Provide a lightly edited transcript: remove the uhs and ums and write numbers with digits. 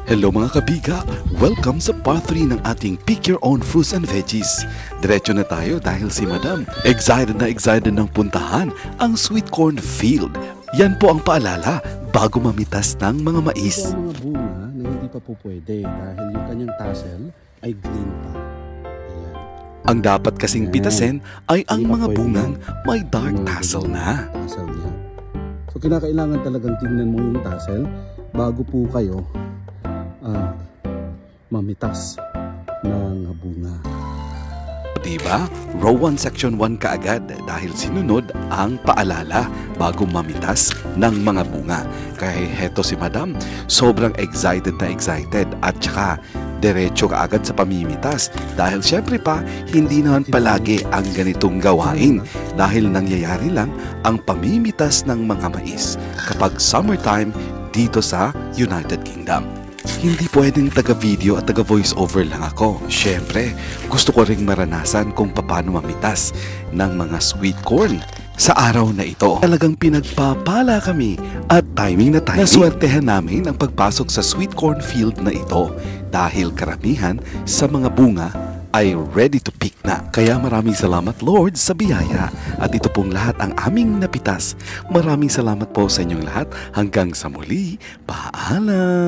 Hello mga kabiga! Welcome sa part 3 ng ating Pick Your Own Fruits and Veggies. Diretso na tayo dahil si Madam excited ng puntahan ang sweet corn field. Yan po ang paalala bago mamitas ng mga mais. Ito ang mga bunga na hindi pa po pwede dahil yung kanyang tassel ay green pa. Ayan. Ang dapat kasing pitasin ay ang Hindi pa mga pwede bungang yan. may dark Yung mga tassel ganyan, na. Tassel niya. So kinakailangan talagang tingnan mo yung tassel bago po kayo mamitas ng bunga. Diba? Row 1 section 1 kaagad dahil sinunod ang paalala bago mamitas ng mga bunga. Kaya heto si Madam, sobrang excited at saka diretso kaagad sa pamimitas dahil syempre pa hindi naman palagi ang ganitong gawain dahil nangyayari lang ang pamimitas ng mga mais kapag summertime dito sa United Kingdom. Hindi pwedeng taga-video at taga-voice-over lang ako. Siyempre, gusto ko ring maranasan kung paano mamitas ng mga sweet corn sa araw na ito. Talagang pinagpapala kami at timing na timing. Naswertehan namin ang pagpasok sa sweet corn field na ito dahil karamihan sa mga bunga ay ready to pick na. Kaya maraming salamat Lord sa biyaya. At ito pong lahat ang aming napitas. Maraming salamat po sa inyong lahat. Hanggang sa muli, paalam!